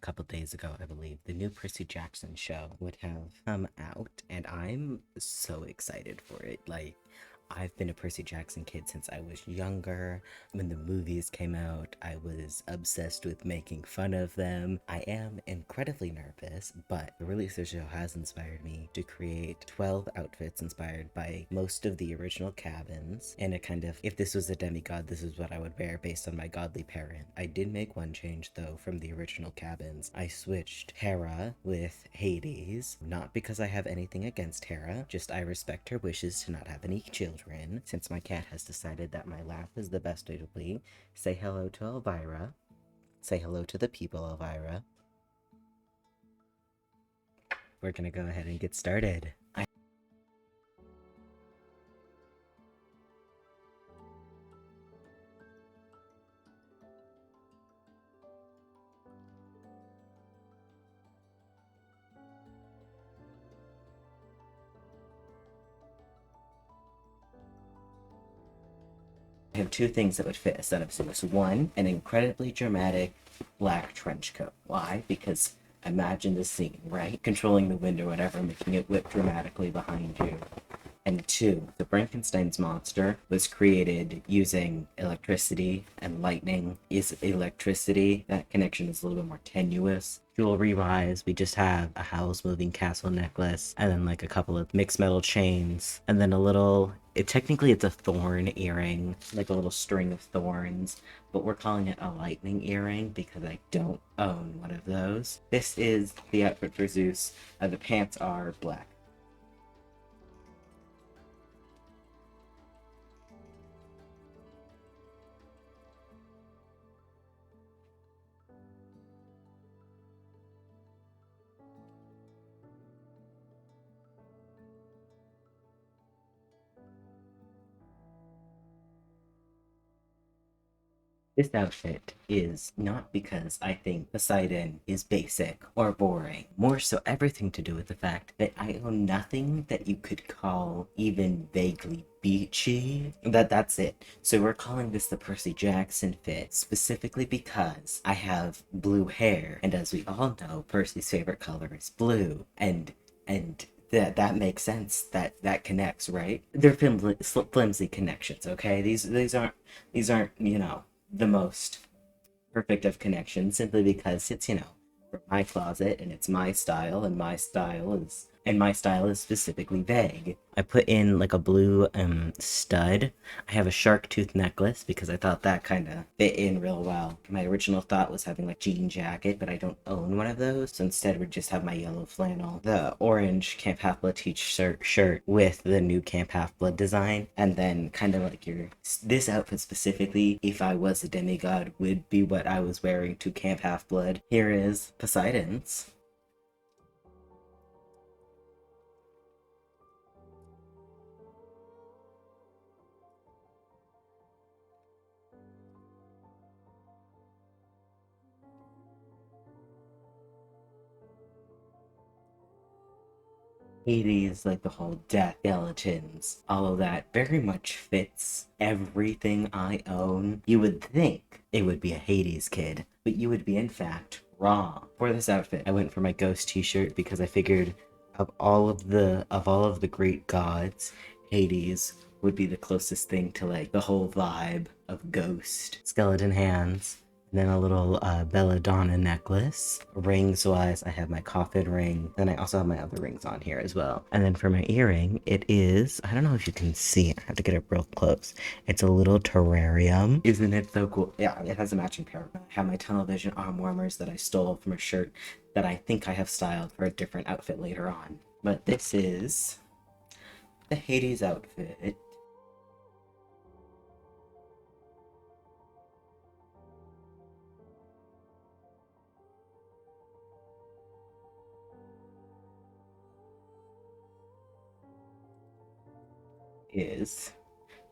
couple days ago, I believe, the new Percy Jackson show would have come out, and I'm so excited for it. Like, I've been a Percy Jackson kid since I was younger. When the movies came out, I was obsessed with making fun of them. I am incredibly nervous, but the release of the show has inspired me to create 12 outfits inspired by most of the original cabins. And it kind of, if this was a demigod, this is what I would wear based on my godly parent. I did make one change though from the original cabins. I switched Hera with Hades, not because I have anything against Hera, just I respect her wishes to not have any children. Since my cat has decided that my laugh is the best way to be, say hello to Elvira. Say hello to the people, Elvira. We're gonna go ahead and get started. I have two things that would fit a set of suits. One, an incredibly dramatic black trench coat. Why? Because imagine the scene, right? Controlling the wind or whatever, making it whip dramatically behind you. And two, the Frankenstein's monster was created using electricity and lightning. Is electricity, that connection is a little bit more tenuous. Jewelry wise, we just have a house moving castle necklace, and then like a couple of mixed metal chains, and then a little, technically it's a thorn earring, like a little string of thorns, but we're calling it a lightning earring because I don't own one of those. This is the outfit for Zeus. The pants are black. This outfit is not because I think Poseidon is basic or boring, more so everything to do with the fact that I own nothing that you could call even vaguely beachy. That's it. So we're calling this the Percy Jackson fit, specifically because I have blue hair, and as we all know, Percy's favorite color is blue, and that makes sense. That connects, right? They're flimsy connections. Okay, these aren't the most perfect of connections simply because it's from my closet and it's my style and my style is specifically vague. I put in like a blue stud. I have a shark tooth necklace because I thought that kind of fit in real well. My original thought was having like jean jacket, but I don't own one of those, so instead we just have my yellow flannel, the orange Camp Halfblood t-shirt shirt with the new Camp Halfblood design, and then kind of like this outfit specifically, if I was a demigod, would be what I was wearing to Camp Halfblood. Here is Poseidon's. Hades, like the whole death, skeletons, all of that very much fits everything I own. You would think it would be a Hades kid, but you would be in fact wrong. For this outfit, I went for my ghost t-shirt because I figured of all of the great gods, Hades would be the closest thing to like the whole vibe of ghost. Skeleton hands, and then a little belladonna necklace. Rings wise, I have my coffin ring. Then I also have my other rings on here as well. And then for my earring, it is, I don't know if you can see it. I have to get it real close. It's a little terrarium. Isn't it so cool? Yeah, it has a matching pair. I have my tunnel vision arm warmers that I stole from a shirt that I think I have styled for a different outfit later on. But this is the Hades outfit. Is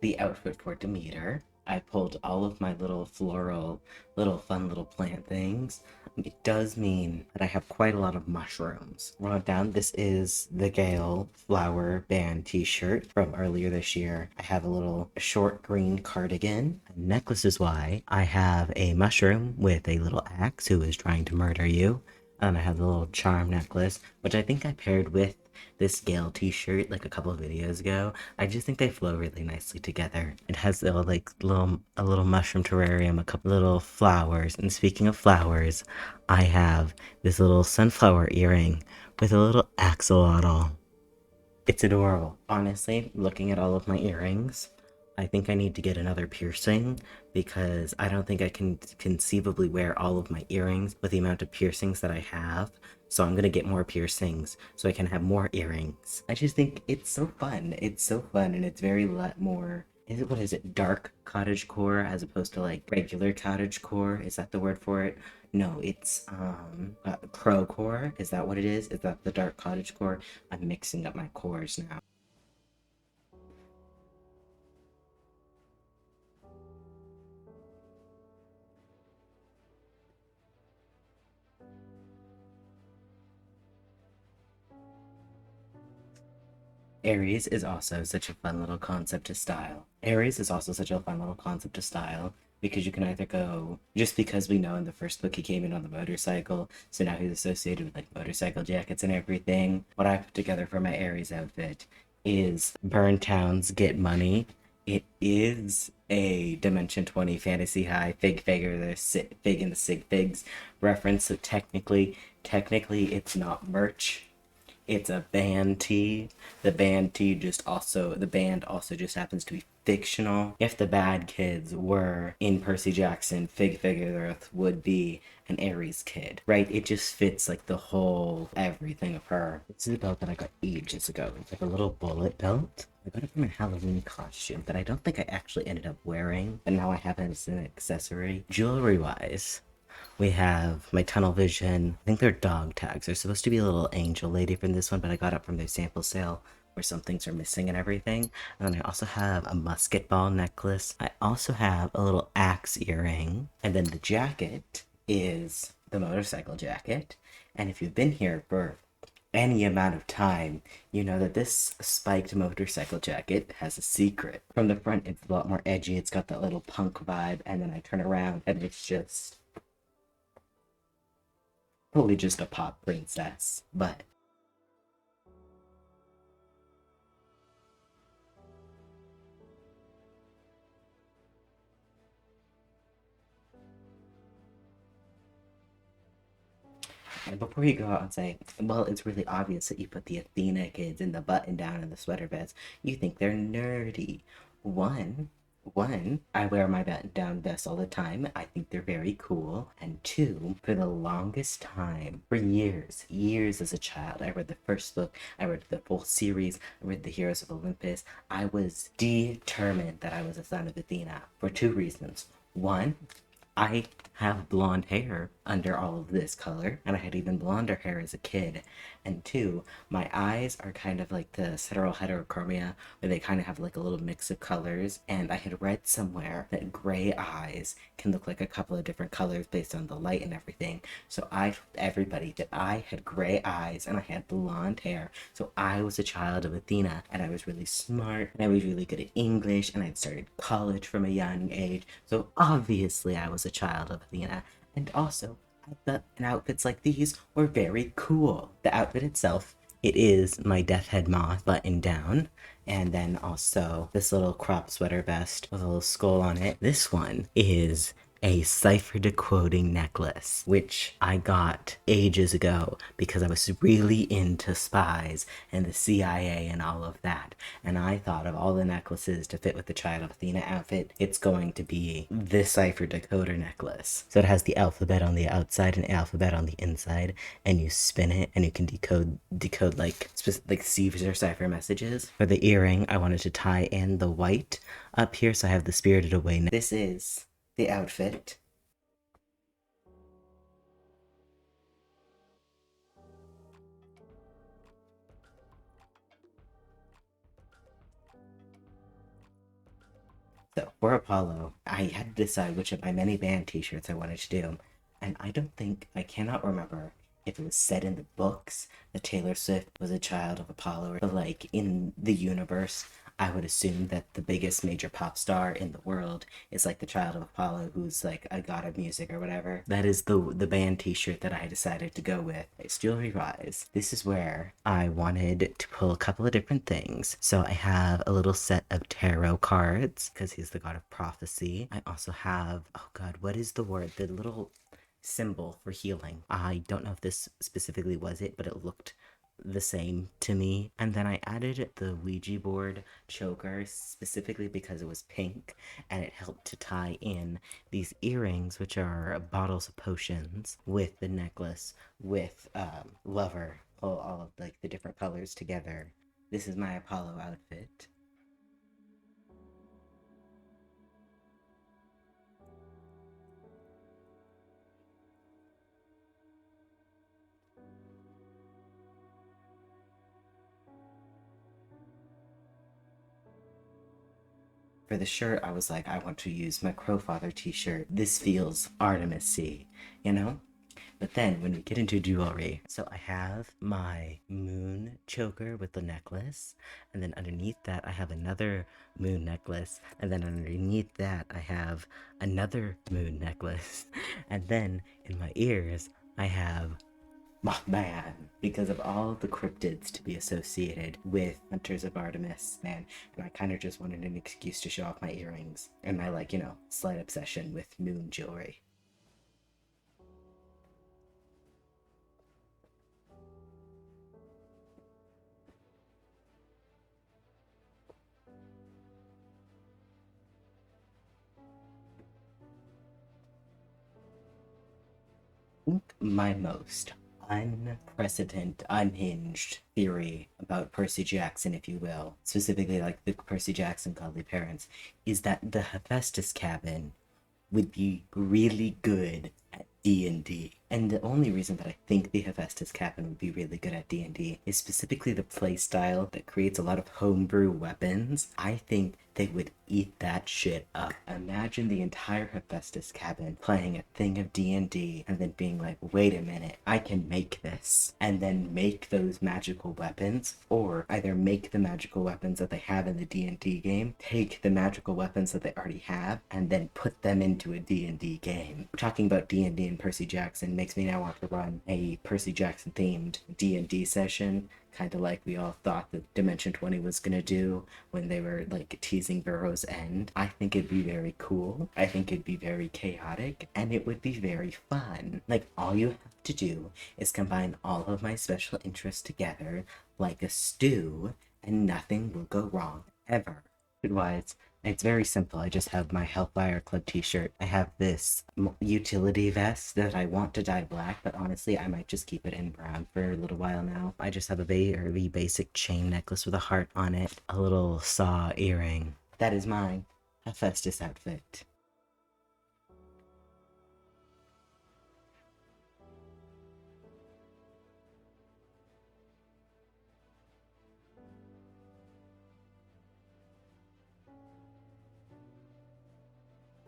the outfit for Demeter. I pulled all of my little floral, little fun little plant things. It does mean that I have quite a lot of mushrooms. Wrote down, this is the Gale Flower Band t-shirt from earlier this year. I have a little short green cardigan. Necklace is why I have a mushroom with a little axe who is trying to murder you. And I have the little charm necklace, which I think I paired with this Gale t-shirt like a couple of videos ago. I just think they flow really nicely together. It has a little mushroom terrarium, a couple little flowers. And speaking of flowers, I have this little sunflower earring with a little axolotl. It's adorable. Honestly, looking at all of my earrings, I think I need to get another piercing because I don't think I can conceivably wear all of my earrings with the amount of piercings that I have. So I'm gonna get more piercings so I can have more earrings. I just think it's so fun. It's so fun and it's very more. What is it? Dark cottagecore as opposed to like regular cottagecore? Is that the word for it? No, it's crowcore. Is that what it is? Is that the dark cottagecore? I'm mixing up my cores now. Aries is also such a fun little concept to style. Aries is also such a fun little concept to style because you can either go, just because we know in the first book he came in on the motorcycle, so now he's associated with like motorcycle jackets and everything. What I put together for my Aries outfit is burn towns, get money. It is a Dimension 20 fantasy high fig figure, the fig and the sig figs reference, so technically it's not merch, it's a band tee. The band also just happens to be fictional. If the bad kids were in Percy Jackson, Fig Figure would be an Aries kid, right? It just fits like the whole everything of her. This is a belt that I got ages ago. It's like a little bullet belt. I got it from a Halloween costume that I don't think I actually ended up wearing, but now I have it as an accessory. Jewelry wise, we have my tunnel vision. I think they're dog tags. They're supposed to be a little angel lady from this one, but I got it from their sample sale where some things are missing and everything. And then I also have a musket ball necklace. I also have a little axe earring. And then the jacket is the motorcycle jacket. And if you've been here for any amount of time, you know that this spiked motorcycle jacket has a secret. From the front, it's a lot more edgy. It's got that little punk vibe. And then I turn around and it's just totally just a pop princess, but and before you go out and say, well, it's really obvious that you put the Athena kids in the button down and the sweater vest, you think they're nerdy. One, I wear my button down vest all the time. I think they're very cool. And two, for the longest time, for years as a child, I read the first book, I read the full series, I read the Heroes of Olympus. I was determined that I was a son of Athena for two reasons. One, I have blonde hair under all of this color, and I had even blonder hair as a kid. And two, my eyes are kind of like the sidereal heterochromia, where they kind of have like a little mix of colors. And I had read somewhere that gray eyes can look like a couple of different colors based on the light and everything. So I told everybody that I had gray eyes and I had blonde hair. So I was a child of Athena, and I was really smart, and I was really good at English, and I'd started college from a young age. So obviously I was a child of Athena. And also, I thought outfits like these were very cool. The outfit itself, it is my Death Head Moth button down, and then also this little crop sweater vest with a little skull on it. This one is a cipher decoding necklace, which I got ages ago because I was really into spies and the CIA and all of that. And I thought of all the necklaces to fit with the Child of Athena outfit, it's going to be this cipher decoder necklace. So it has the alphabet on the outside and alphabet on the inside, and you spin it and you can decode like like Caesar cipher messages. For the earring, I wanted to tie in the white up here, so I have the Spirited Away. This is the outfit. So for Apollo, I had to decide which of my many band t-shirts I wanted to do. And I cannot remember if it was said in the books that Taylor Swift was a child of Apollo, but like in the universe, I would assume that the biggest major pop star in the world is like the child of Apollo, who's like a god of music or whatever. That is the band t-shirt that I decided to go with. It's jewelry wise. This is where I wanted to pull a couple of different things. So I have a little set of tarot cards because he's the god of prophecy. I also have, oh god, what is the word? The little symbol for healing. I don't know if this specifically was it, but it looked the same to me. And then I added the Ouija board choker specifically because it was pink and it helped to tie in these earrings, which are bottles of potions, with the necklace, with lover, all of like the different colors together. This is my Apollo outfit. For the shirt, I was like, I want to use my Crowfather t-shirt. This feels Artemis-y, you know? But then when we get into jewelry, so I have my moon choker with the necklace, and then underneath that I have another moon necklace, and then underneath that I have another moon necklace, and then in my ears I have Mothman, because of all the cryptids to be associated with Hunters of Artemis, man. And I kind of just wanted an excuse to show off my earrings and my, like, slight obsession with moon jewelry. I think my most unprecedented, unhinged theory about Percy Jackson, if you will, specifically like the Percy Jackson godly parents, is that the Hephaestus cabin would be really good at D&D. And the only reason that I think the Hephaestus cabin would be really good at D&D is specifically the playstyle that creates a lot of homebrew weapons. I think they would eat that shit up. Imagine the entire Hephaestus cabin playing a thing of D&D and then being like, wait a minute, I can make this. And then make those magical weapons, or either make the magical weapons that they have in the D&D game, take the magical weapons that they already have, and then put them into a D&D game. Talking about D&D and Percy Jackson makes me now want to run a Percy Jackson themed D&D session, kind of like we all thought that Dimension 20 was gonna do when they were like teasing Burrow's End. I think it'd be very cool. I think it'd be very chaotic, and it would be very fun. Like, all you have to do is combine all of my special interests together like a stew, and nothing will go wrong ever. Wise. It's very simple. I just have my Hellfire Club t-shirt. I have this utility vest that I want to dye black, but honestly, I might just keep it in brown for a little while now. I just have a very basic chain necklace with a heart on it, a little saw earring. That is my Hephaestus outfit.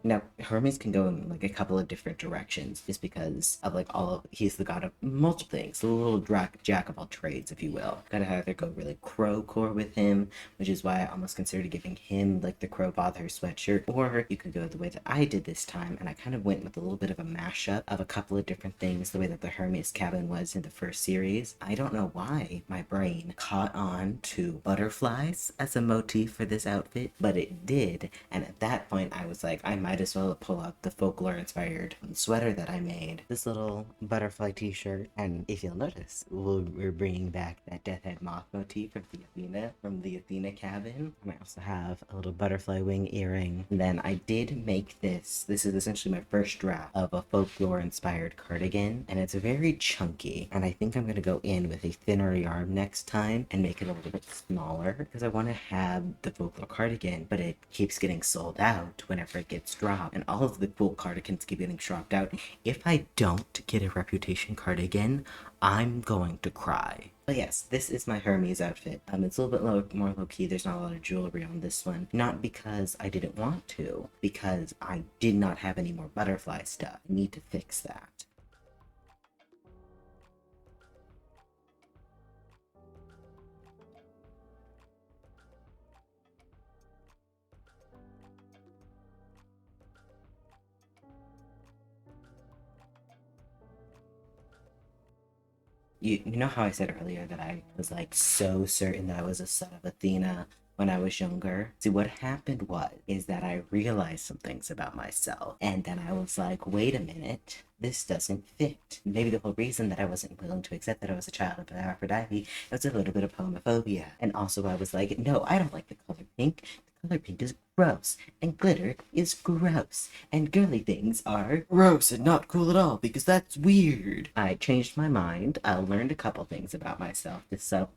Now, Hermes can go in like a couple of different directions just because of like he's the god of multiple things, the little jack of all trades, if you will. Gotta either go really crow core with him, which is why I almost considered giving him like the crow bother sweatshirt, or you could go the way that I did this time, and I kind of went with a little bit of a mashup of a couple of different things, the way that the Hermes cabin was in the first series. I don't know why my brain caught on to butterflies as a motif for this outfit, but it did, and at that point I was like, I might as well pull out the folklore inspired sweater that I made. This little butterfly t-shirt, and if you'll notice, we're bringing back that death head moth motif from the Athena cabin. And I also have a little butterfly wing earring. And then I did make this is essentially my first draft of a folklore inspired cardigan, and it's very chunky, and I think I'm gonna go in with a thinner yarn next time and make it a little bit smaller because I want to have the folklore cardigan, but it keeps getting sold out whenever it gets drop, and all of the cool cardigans keep getting dropped out. If I don't get a reputation cardigan, I'm going to cry. But yes, this is my Hermes outfit. It's a little bit more low-key. There's not a lot of jewelry on this one. Not because I didn't want to, because I did not have any more butterfly stuff. I need to fix that. You know how I said earlier that I was like so certain that I was a son of Athena when I was younger? See, what happened is that I realized some things about myself, and then I was like, wait a minute, this doesn't fit. Maybe the whole reason that I wasn't willing to accept that I was a child of Aphrodite was a little bit of homophobia. And also I was like, no, I don't like the color pink. The color pink is gross, and glitter is gross, and girly things are gross and not cool at all because that's weird. I changed my mind. I learned a couple things about myself,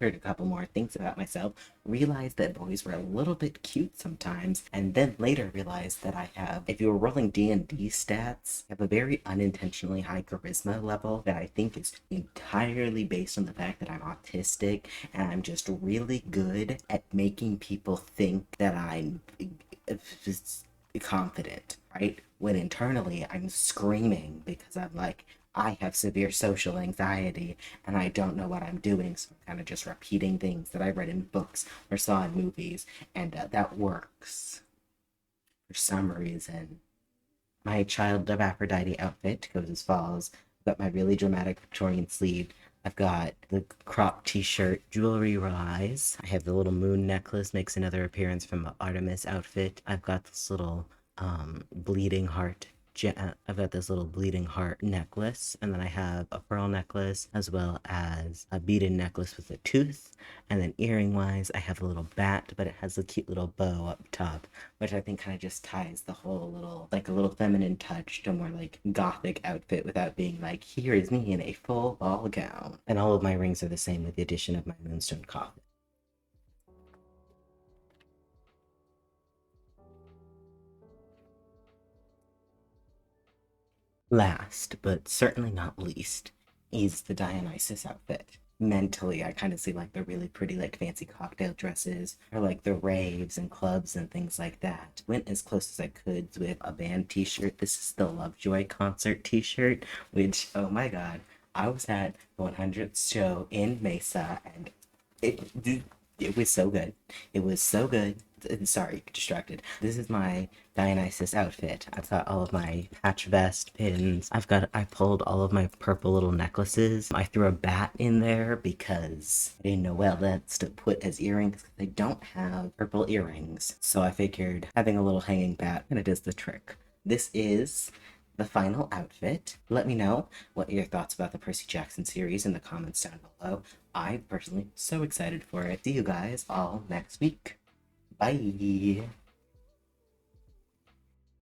heard a couple more things about myself, realized that boys were a little bit cute sometimes, and then later realized that I have, if you were rolling D&D stats, I have a very unintentionally high charisma level that I think is entirely based on the fact that I'm autistic, and I'm just really good at making people think that I'm confident, right? When internally I'm screaming because I'm like, I have severe social anxiety and I don't know what I'm doing, so I'm kind of just repeating things that I read in books or saw in movies, and that works for some reason. My Child of Aphrodite outfit goes as follows. I've got my really dramatic Victorian sleeve. I've got the crop t-shirt, jewelry rise. I have the little moon necklace, makes another appearance from the Artemis outfit. I've got this little bleeding heart. I've got this little bleeding heart necklace, and then I have a pearl necklace as well as a beaded necklace with a tooth. And then earring wise, I have a little bat, but it has a cute little bow up top, which I think kind of just ties the whole little, like a little feminine touch to a more like gothic outfit without being like, here is me in a full ball gown. And all of my rings are the same with the addition of my moonstone coffin. Last, but certainly not least, is the Dionysus outfit. Mentally, I kind of see like the really pretty, like fancy cocktail dresses, or like the raves and clubs and things like that. Went as close as I could with a band t shirt. This is the Lovejoy concert t shirt, which, oh my god, I was at the 100th show in Mesa, and it, it was so good. It was so good. Sorry, distracted. This is my Dionysus outfit. I've got all of my patch vest pins. I pulled all of my purple little necklaces. I threw a bat in there because I didn't know what else to put as earrings. They don't have purple earrings. So I figured having a little hanging bat kind of does the trick. This is the final outfit. Let me know what your thoughts about the Percy Jackson series in the comments down below. I personally so excited for it. See you guys all next week. Bye.